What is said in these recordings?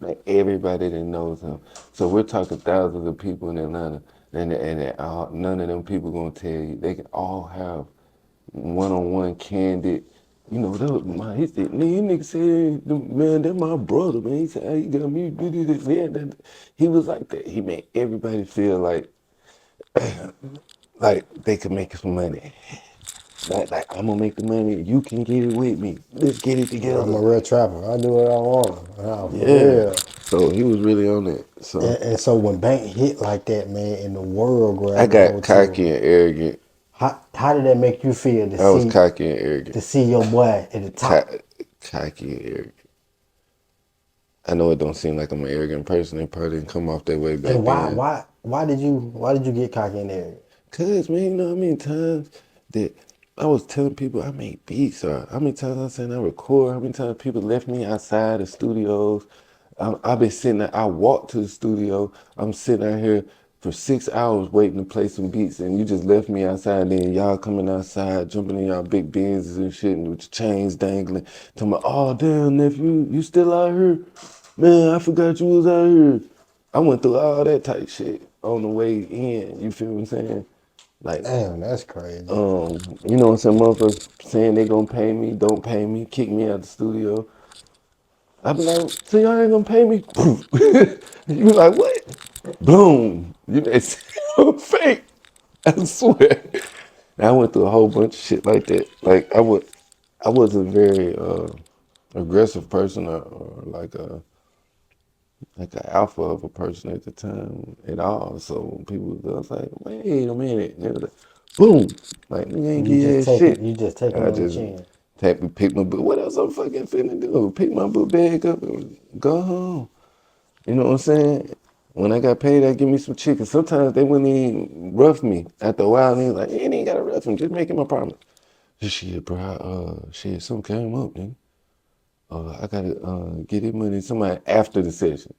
like everybody that knows him. So we're talking thousands of people in Atlanta, and none of them people gonna tell you. They can all have one-on-one candid. You know, that was he said, man, you nigga said, man, that's my brother, man. He said, hey, you got me, yeah, he was like that. He made everybody feel like they could make some money. Like I'm gonna make the money, you can get it with me. Let's get it I'm together. a real trapper. I do what I want. Nah, for Yeah. real. So he was really on it. So And so when Bank hit like that, man, and the world I grabbed a got hold to cocky him, and arrogant. how did that make you feel I was cocky and arrogant. to see your boy at the top? Cocky and arrogant. I know it don't seem like I'm an arrogant person. It probably didn't come off that way back And then. why did you get cocky and arrogant? Cause man, you know how many times that I was telling people I make beats, or how many times I said I record, how many times people left me outside the studios. I've been sitting there, I walked to the studio, I'm sitting out here for 6 hours waiting to play some beats, and you just left me outside, and then y'all coming outside, jumping in y'all big Benzes and shit, and with your chains dangling, talking about, oh damn nephew, you still out here? Man, I forgot you was out here. I went through all that type shit on the way in, you feel what I'm saying? Like, Damn, that's crazy. you know what I'm saying? Motherfuckers saying they gonna pay me, don't pay me, kick me out the studio. I be like, so y'all ain't gonna pay me? Poof. You be like, what? Boom. You know, it's fake. I swear. I went through a whole bunch of shit like that. Like I wasn't very aggressive person or like an alpha of a person at the time at all. So when people was like, wait a minute, and they was like, boom, like nigga ain't give you that shit. You just taking I it on the just chin. pick my book. What else I'm fucking finna do? Pick my book bag up and go home. You know what I'm saying? When I got paid, I give me some chicken. Sometimes they wouldn't even rough me. After a while, they was like, you ain't gotta rough him. Just make him a promise. Shit, bro. Shit, something came up, nigga. I gotta get it money. Somebody after the session.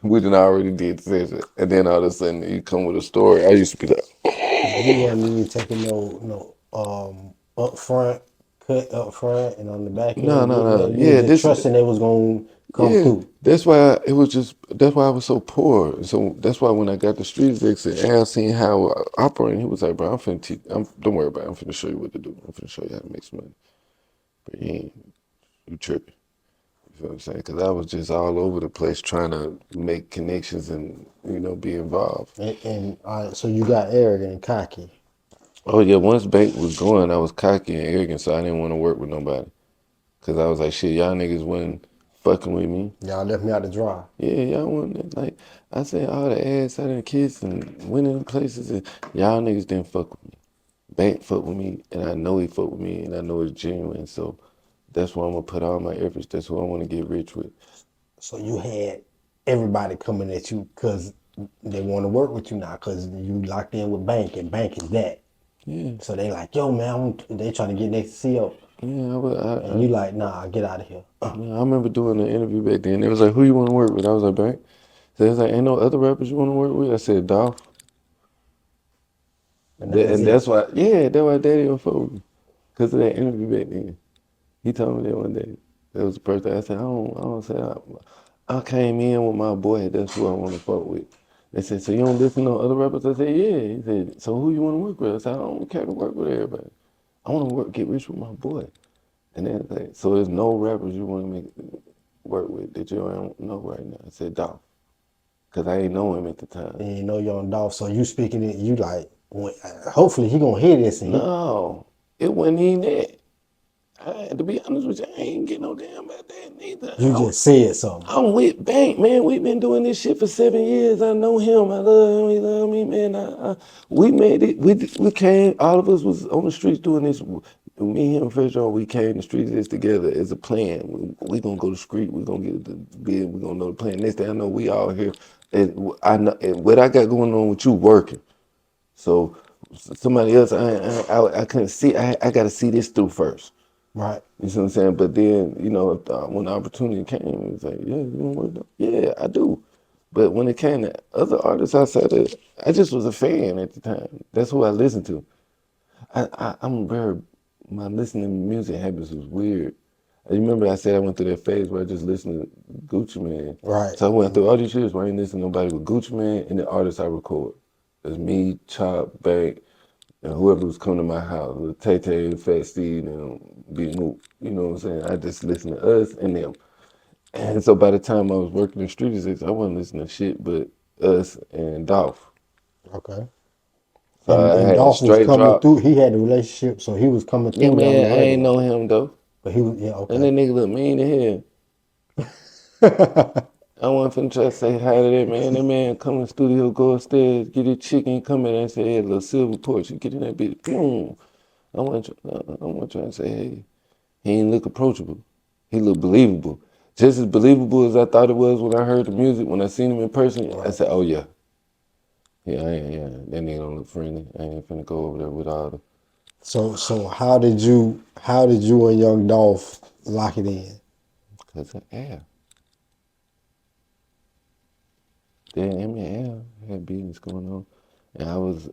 We done already did the session. And then all of a sudden you come with a story. I used to be like, You wasn't even taking no up front, cut up front and on the back no, end no, getting no. that. You was Yeah, just this trusting they was gonna come yeah. through. That's why I was so poor. So that's why when I got the street exit and Al seen how I operate, he was like, bro, I'm finna teach don't worry about it. I'm finna show you what to do. I'm finna show you how to make some money. But you tripping. You feel what I'm saying? Because I was just all over the place trying to make connections and, be involved. And so you got arrogant and cocky. Oh yeah, once Bank was going, I was cocky and arrogant, so I didn't want to work with nobody. Cause I was like, shit, y'all niggas wasn't fucking with me. Y'all left me out to dry. Yeah, y'all wasn't like I said all the ass I done kissed and went in places and y'all niggas didn't fuck with me. Bank fuck with me and I know he fuck with me and I know it's genuine. So that's where I'm gonna put all my efforts. That's who I wanna get rich with. So you had everybody coming at you because they want to work with you now because you locked in with Bank and Bank is that. Yeah, So they like, yo man, they trying to get next to CEO. yeah, And you like, nah, get out of here. yeah, I remember doing an interview back then. It was like, who you wanna work with? I was like, Bank. So it was like, ain't no other rappers you wanna work with? I said, Dolph. And that was And it. that's why, yeah, that's why Daddy don't fuck with me. Because of that interview back then. He told me that one day. That was the first day. I said, I don't say, I came in with my boy. That's who I want to fuck with. They said, so you don't listen to other rappers? I said, yeah. He said, so who you want to work with? I said, I don't care to work with everybody. I want to get rich with my boy. And then like, so there's no rappers you want to work with that you don't know right now. I said, Dolph. Because I ain't know him at the time. And you know you're on Dolph, so you speaking it, you like, hopefully he gonna hear this and No, it wasn't even that. To be honest with you, I ain't getting no damn about that neither. you just said something. I'm with Bank, man. We've been doing this shit for 7 years. I know him. I love him. He love me, man. We made it. We came. All of us was on the streets doing this. Me, him, Fresh, we came the streets this together as a plan. We gonna go to the street. We gonna get the bid. We gonna know the plan. Next thing I know, we all here. And I know and what I got going on with you working. So somebody else, I couldn't see. I got to see this through first. Right. You see what I'm saying? But then, when the opportunity came, it was like, yeah, you want to work though? Yeah, I do. But when it came to other artists outside of, I just was a fan at the time. That's who I listened to. I'm very, my listening to music habits was weird. You remember I said I went through that phase where I just listened to Gucci Man. Right. So I went through all these years where I ain't listening to nobody but Gucci Man and the artists I record. It's me, Chop, Bank, and whoever was coming to my house, with Tay Tay, Fat Steve, and Big Mook. You know what I'm saying? I just listened to us and them. And so by the time I was working in Street Execs, I wasn't listening to shit but us and Dolph. Okay. So I And had a Dolph was straight coming drop. through. He had a relationship, so he was coming Yeah, through down man, the I ain't regular. know him though. But he was And okay. that nigga look mean to hell. I wasn't finna try to say hi to that man. That man come in the studio, go upstairs, get his chicken, come in and say, hey, little silver porch. You get in that bitch, boom. I wasn't trying to say, hey, he ain't look approachable. He look believable. Just as believable as I thought it was when I heard the music, when I seen him in person, I Right. said, oh yeah. Yeah, that nigga don't look friendly. I ain't finna go over there with all the, So how did you and Young Dolph lock it in? cause of air. Then him and Al had business going on. And I was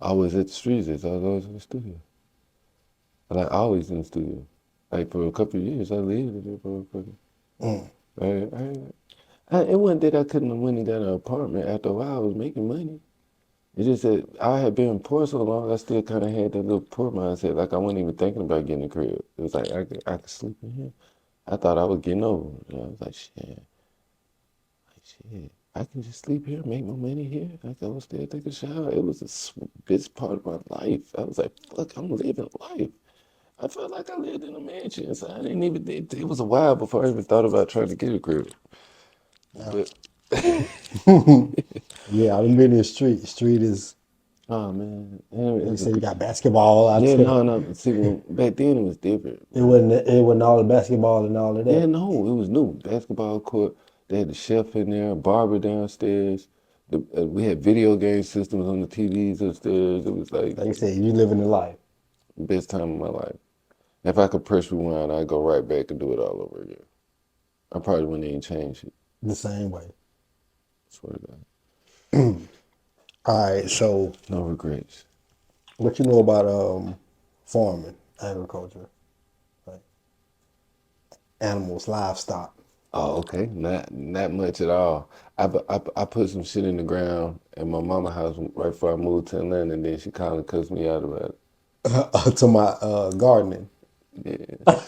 always at the streets. I was always in the studio. Like always in the studio. Like for a couple of years, I lived in there for a couple. Mm. It wasn't that I couldn't have went and got an apartment. After a while, I was making money. It's just that I had been poor so long, I still kind of had that little poor mindset. Like I wasn't even thinking about getting a crib. It was like I could sleep in here. I thought I was getting over it. I was like, shit, I can just sleep here, make my money here. I can go still take a shower. It was the best part of my life. I was like, fuck, I'm living life. I felt like I lived in a mansion, so I didn't even. It was a while before I even thought about trying to get a crib. Yeah. But Yeah, I've been in the street. The street is, oh man, they say you got basketball out yeah, there. no. See, back then it was different, It man. wasn't it wasn't all the basketball and all of Yeah, that. no, it was new basketball court. They had the chef in there, a barber downstairs. We had video game systems on the TVs upstairs. It was like Like you said, you living the life the best time of my life. If I could press rewind, I'd go right back and do it all over again. I probably wouldn't even change it. the same way. Swear to God. All right, so No regrets. what you know about farming, agriculture, like animals, livestock? Oh, okay. Not much at all. I put some shit in the ground at my mama house right before I moved to Atlanta, and then she kind of cussed me out about To my gardening. it. Yeah.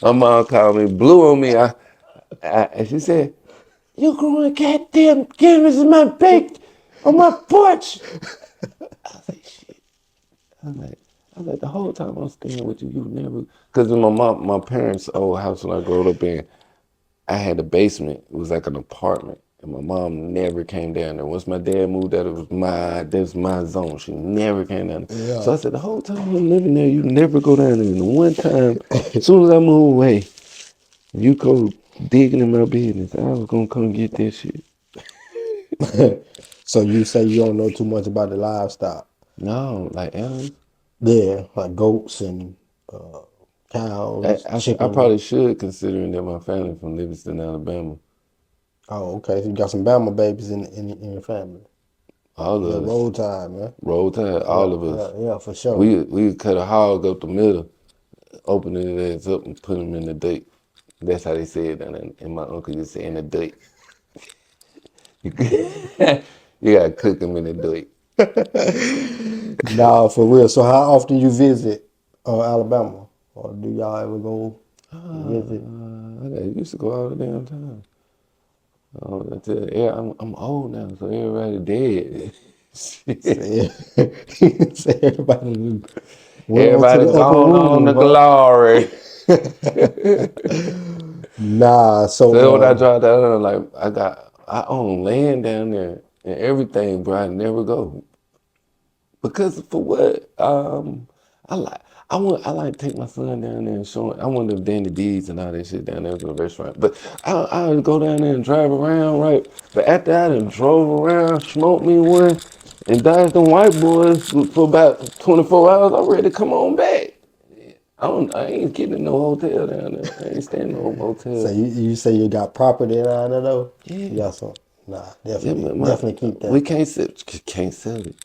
My mom called me, blew on me. And she said, "You growing goddamn cannabis in my bake on my porch." I was like, "Shit." I was like, the whole time I'm staying with you, you never. Because in my parents' old house when I grew up in, I had a basement. It was like an apartment. And my mom never came down there. Once my dad moved out, that was my zone. She never came down there. Yeah. So I said, the whole time I'm living there, you never go down there. And the one time, as soon as I move away, you go digging in my business, I was gonna come get that shit. So you say you don't know too much about the livestock? No, like animals. Yeah, like goats and uh, cows, I chicken. probably should, considering that my family from Livingston, Alabama. Oh, okay. So you got some Bama babies in your family. All Yeah, of us. roll tide, man. Roll Tide, Yeah, all of yeah, us. yeah, for sure. We would cut a hog up the middle, open his ass up and put him in the date. That's how they say it down there. And my uncle used to say in the date. You gotta cook him in the date. Nah, for real. So how often you visit Alabama? Or do y'all ever go visit? I used to go all the damn time. Yeah, I'm old now, so everybody dead. Shit. Say, say everybody went on to Everybody the upper gone on to room, huh? glory. Nah, So when I so drive down there, like I own land down there and everything, bro. I never go. Because for what? I like I like to take my son down there and show him. I want them dandy deeds and all that shit down there to the restaurant. But I would go down there and drive around, right? But after I done drove around, smoked me one, and dodged them white boys for about 24 hours, I'm ready to come on back. I ain't getting in no hotel down there. I ain't staying in no so motel. you say you got property down there though? You Yeah. got some? Nah, Yeah, definitely keep we that. can't sell it.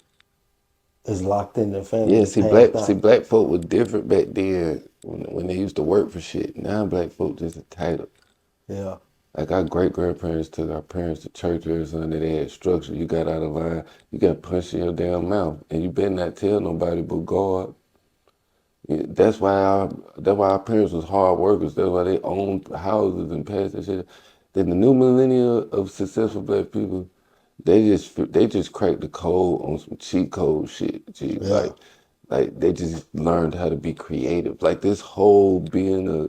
It's locked in the family Yeah, and passed down. black folk was different back then when they used to work for shit. Now black folk just entitled. Yeah. Like our great grandparents took our parents to church every Sunday. They had structure. You got out of line, you got punched in your damn mouth, and you better not tell nobody but God. Yeah, that's why our parents was hard workers. That's why they owned houses and passed that shit. Then the new millennia of successful black people, they just cracked the code on some cheat code shit. Gee, Yeah. like they just learned how to be creative. Like this whole being a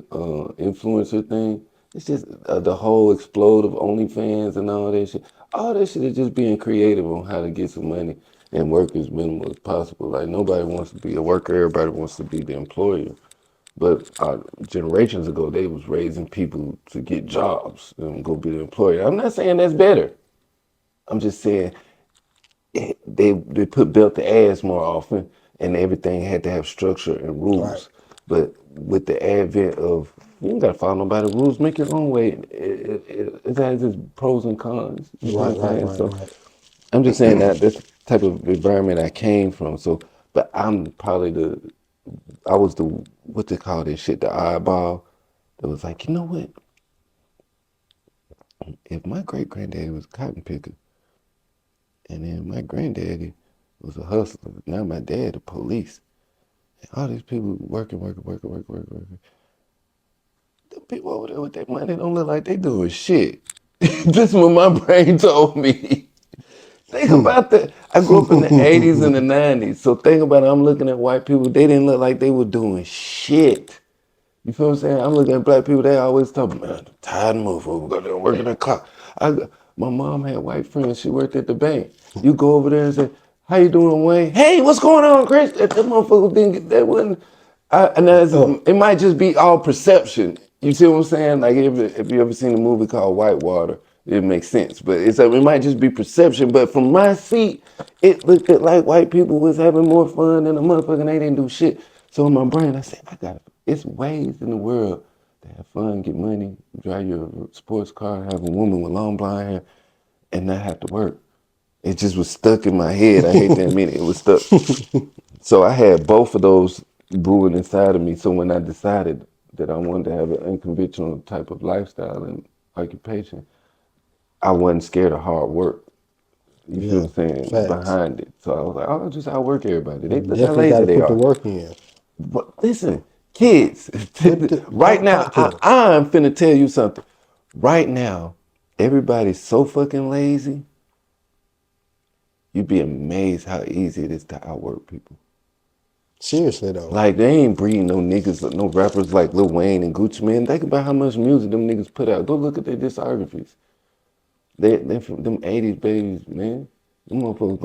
influencer thing, it's just the whole explode of OnlyFans and all that shit. All that shit is just being creative on how to get some money and work as minimal as possible. Like nobody wants to be a worker, everybody wants to be the employer. But generations ago, they was raising people to get jobs and go be the employer. I'm not saying that's better. I'm just saying they put belt to ass more often, and everything had to have structure and Right. rules. But with the advent of you don't gotta follow nobody rules, make your own way. It has its pros and cons. You know Right. what I'm Right. saying? Right. So Right. I'm just saying that this type of environment I came from. So, but I'm probably I was the what they call this shit, the oddball that was like, you know what? If my great granddaddy was a cotton picker, and then my granddaddy was a hustler, now my dad the police, and all these people working. The people over there with their money don't look like they doing shit. This is what my brain told me. Think about that. I grew up in the 80s and the 90s. So think about it. I'm looking at white people. They didn't look like they were doing shit. You feel what I'm saying? I'm looking at black people. They always talk, man, I'm tired of moving. We go there working the clock. My mom had white friends. She worked at the bank. You go over there and say, how you doing, Wayne? Hey, what's going on, Chris? That motherfucker didn't get that one. Oh. It might just be all perception. You see what I'm saying? Like if you ever seen a movie called Whitewater, it makes sense. But it might just be perception. But from my seat, it looked like white people was having more fun than a motherfucker and they didn't do shit. So in my brain, I said, it's ways in the world to have fun, get money, drive your sports car, have a woman with long blonde hair, and not have to work. It just was stuck in my head. I hate to admit it. It was stuck. So I had both of those brewing inside of me. So when I decided that I wanted to have an unconventional type of lifestyle and occupation, I wasn't scared of hard work. You feel Yeah. what I'm saying? Facts. Behind it. So I was like, I'll just outwork everybody. You Look how definitely got lazy to they put the are. work in. But listen, kids, Put the right now, talk to them. I'm finna tell you something. Right now, everybody's so fucking lazy, you'd be amazed how easy it is to outwork people. Seriously though. Like, they ain't breeding no niggas, no rappers like Lil Wayne and Gucci Mane. Think about how much music them niggas put out. Go look at their discographies. They from them 80s babies, man. Them motherfuckers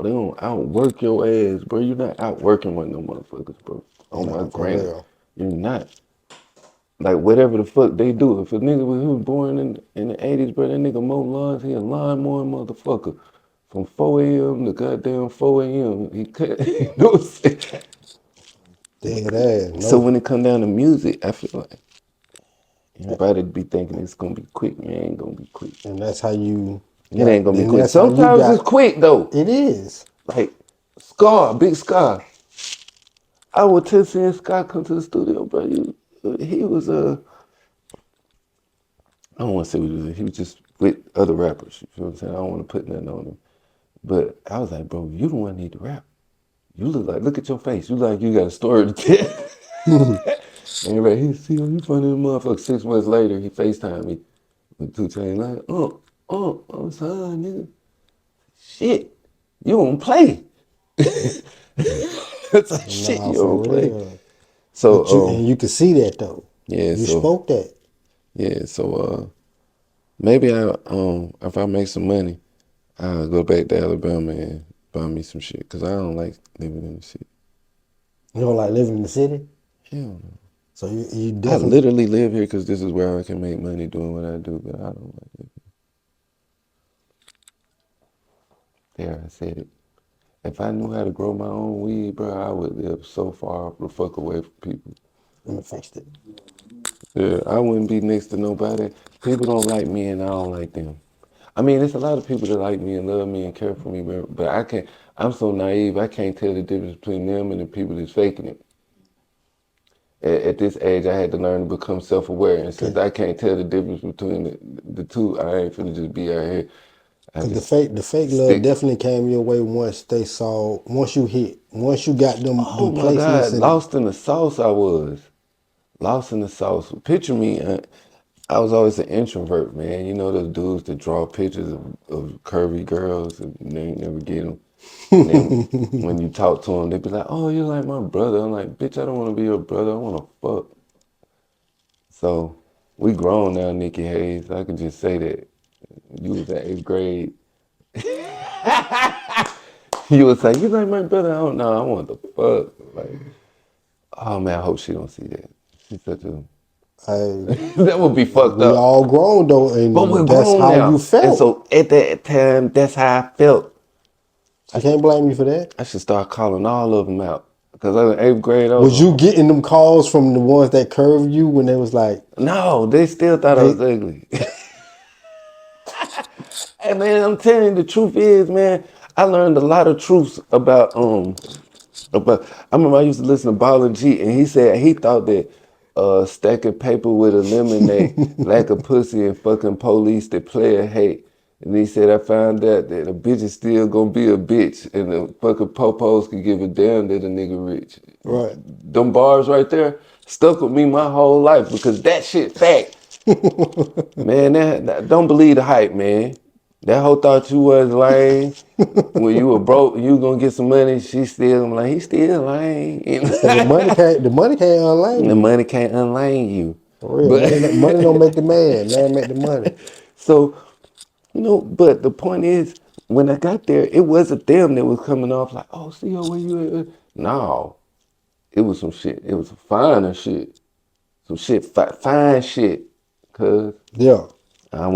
they gonna outwork your ass, bro. You're not outworking one of them motherfuckers, bro. Oh my Nah, for granny. real. You're not. Like whatever the fuck they do. If a nigga was who was born in the 80s, bro, that nigga mow lawns, he a lawnmower motherfucker. From 4 a.m. to goddamn 4 a.m. He cut, you know what I'm saying? Dead ass. So No. when it come down to music, I feel like everybody be thinking it's gonna be quick. Man, it ain't gonna be quick. And that's how you It ain't got. gonna be Then quick. that's how you Sometimes it's got. quick though. It is. Like Scar, Big Scar. I would tell seeing Scar come to the studio, bro. He was I don't want to say he was just with other rappers. You feel what I'm saying? I don't want to put nothing on him. But I was like, bro, you the one need to rap. You look at your face. You like you got a story to tell. And right, he see you funny the motherfucker. 6 months later, he FaceTime me with 2 Chainz like, I'm sorry, nigga. Shit, you don't play. It's like shit, Nah, you for don't play. real. But you So and you can see that though. yeah, You so spoke that. yeah, so maybe if I make some money, I'll go back to Alabama and buy me some shit. Cause I don't like living in the city. You don't like living in the city. Hell no. So you I definitely. literally live here because this is where I can make money doing what I do, but I don't like it. There, I said it. If I knew how to grow my own weed, bro, I would live so far the fuck away from people. Let me fix it. Yeah, I wouldn't be next to nobody. People don't like me and I don't like them. I mean, there's a lot of people that like me and love me and care for me, but I can't. I'm so naive. I can't tell the difference between them and the people that's faking it. At this age, I had to learn to become self-aware. And since I can't tell the difference between the two, I ain't finna just be out here. I Cause just the fake love stick. definitely came your way once you got Oh them my placements God, and lost in the sauce I was. Lost in the sauce. Picture me, I was always an introvert, man. You know those dudes that draw pictures of curvy girls and they never get them. And then when you talk to them, they be like, "Oh, you're like my brother." I'm like, "Bitch, I don't want to be your brother. I want to fuck." So we grown now, Nikki Hayes. I can just say that you was in 8th grade. You was like, "You like my brother?" I don't know. I want to fuck. Like, oh man, I hope she don't see that. She's such a hey, that would be fucked we up. all grown though, But we're and that's grown how you now. And felt. so at that time, that's how I felt. She can't blame you for that. I should start calling all of them out. Because I was in 8th grade, I Was was you getting them calls from the ones that curved you when they was like no, they still thought I was they ugly. And man, I'm telling you, the truth is, man, I learned a lot of truths about. I remember I used to listen to Ball and G, and he said he thought that stacking paper would eliminate lack of pussy and fucking police that player hate. And he said I found out that a bitch is still gonna be a bitch, and the fucking popos could give a damn that a nigga rich. right. Them bars right there stuck with me my whole life because that shit fact. Man, don't believe the hype, man. That hoe thought you was lame. When you were broke, you gonna get some money. She still I'm like, he still lame. Cause the money can't unlame The you. money can't unlame you. For real. But Money don't make the man. Man make the money. so, but the point is, when I got there, it wasn't them that was coming off like, oh, CEO, where you at? No, it was some shit. It was finer shit. Some shit, fine shit. Cause Yeah. I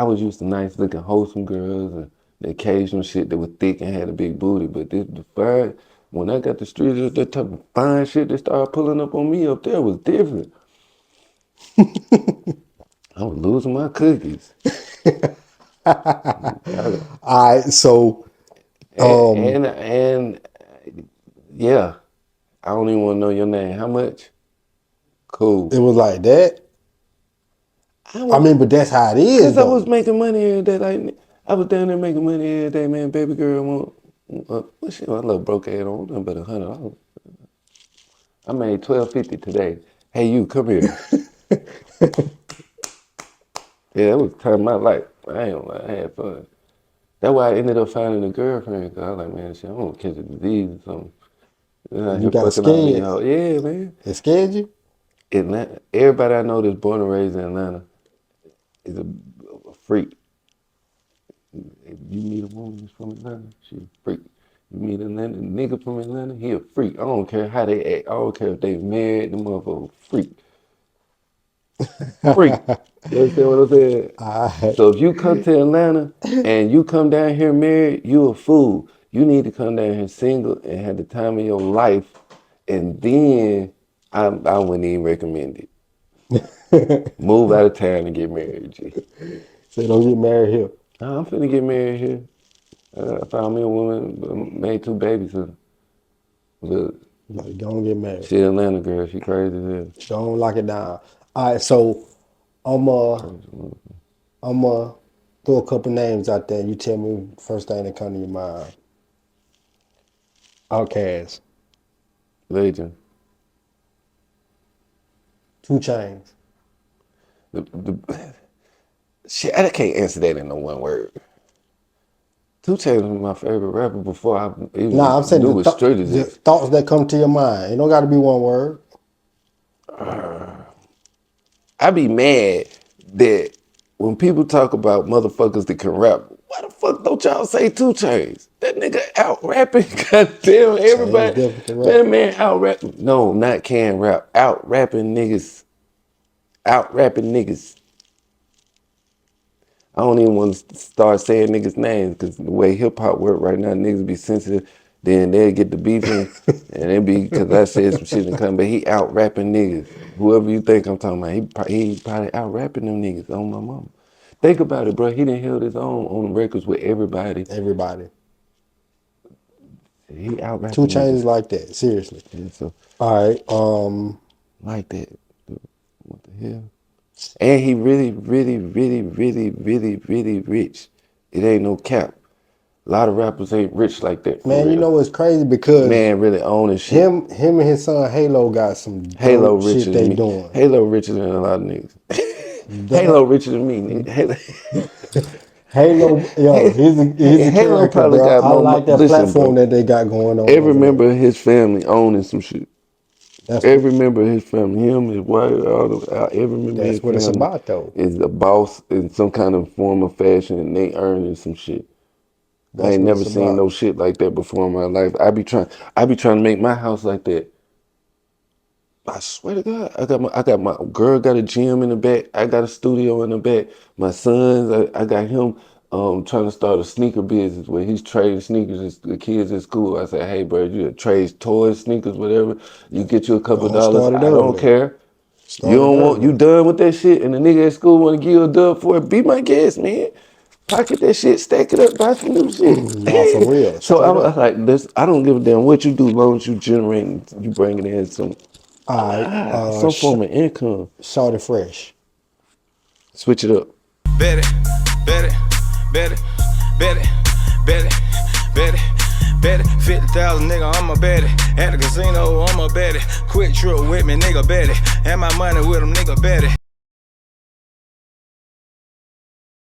was used to nice looking, wholesome girls and the occasional shit that was thick and had a big booty. But the fine, when I got the streets, that type of fine shit that started pulling up on me up there was different. I was losing my cookies. All right, so And yeah, I don't even want to know your name. How much? it Cool. was like that. I I was, mean, but that's how it is cause I was though. making money every day. Like I was down there making money every day, man. Baby girl want what shit? My little broke ass on nothing but $100. I made $12.50 today. Hey, you come here. Yeah, that was the time of my life. I ain't gonna lie, I had fun. That's why I ended up finding a girlfriend. Cause I was like, man, shit, I'm gonna catch a disease or something. I'm out You here got fucking all these scared. hoes. Yeah, man. It scared you? Atlanta, everybody I know that's born and raised in Atlanta is a freak. If you meet a woman that's from Atlanta, she a freak. You meet a nigga from Atlanta, he a freak. I don't care how they act. I don't care if they married, the motherfucker freak. Freak. You understand what I'm saying? I So if you come to Atlanta and you come down here married, you a fool. You need to come down here single and have the time of your life, and then I wouldn't even recommend it. Move out of town and get married, G. say don't get married here. I'm finna get married here. I found me a woman, made 2 babies. Look, Like, don't get married. she an Atlanta girl. She crazy as hell. Don't lock it down. All right, so I'm I'm throw a couple names out there. You tell me first thing that come to your mind. Outkast, Legend. 2 Chainz. The, shit, I can't answer that in no one word. 2 Chainz was my favorite rapper before I even Nah, I'm saying knew what street the is. thoughts that come to your mind. It don't got to be one word. I be mad that when people talk about motherfuckers that can rap, why the fuck don't y'all say 2 Chainz? That nigga out rapping, goddamn Chainz everybody. definitely can Man, rap. man, out rap. No, not can rap. Out rapping niggas. Out rapping niggas. I don't even want to start saying niggas' names because the way hip hop work right now, niggas be sensitive. Then they'll get the beefing, and it be because I said some shit and come, but he out rapping niggas. Whoever you think I'm talking about, he probably out rapping them niggas on my mama. Think about it, bro. He done held his own on records with everybody. Everybody. He out 2 rapping Chainz is niggas. like that. Seriously. Yeah, so All right. like that. What the hell? And he really, really, really, really, really, really rich. It ain't no cap. A lot of rappers ain't rich like that for Man, you real. know what's crazy because Man really owning shit. him and his son Halo got some Halo dope richer shit than they me. doing. Halo richer than a lot of niggas. Halo That richer than me, nigga. Halo, Halo, yo, he's a Halo character, probably bro. got I more. like that Listen, platform bro. that they got going on Every over there. member of his family owning some shit. That's what Every member of his family, him, his wife, every member of his that's what it's family about though. is a boss in some kind of form of fashion, and they earning some shit. I That's ain't what never it's seen about. no shit like that before in my life. I be trying to make my house like that. I swear to God, I got my girl got a gym in the back. I got a studio in the back. My sons, I got him trying to start a sneaker business where he's trading sneakers to the kids at school. I said, hey, bro, you trade toys, sneakers, whatever. You get you a couple Don't dollars. start it I don't early. care. You Start it don't want you early. done with that shit, and the nigga at school want to give you a dub for it. Be my guest, man. Pocket that shit, stack it up, buy some new shit. Nah, for real. So Straight I'm up. like, this. I don't give a damn what you do, as long as you generating, you bringing in All right. some form of income. Shawty Fresh. Switch it up. Bet it, bet it, bet it, bet it, bet it, bet it, bet it. 50,000 nigga, I'ma bet it. At the casino, I'ma bet it. QuickTrip with me, nigga, bet it. And my money with him, nigga, bet it.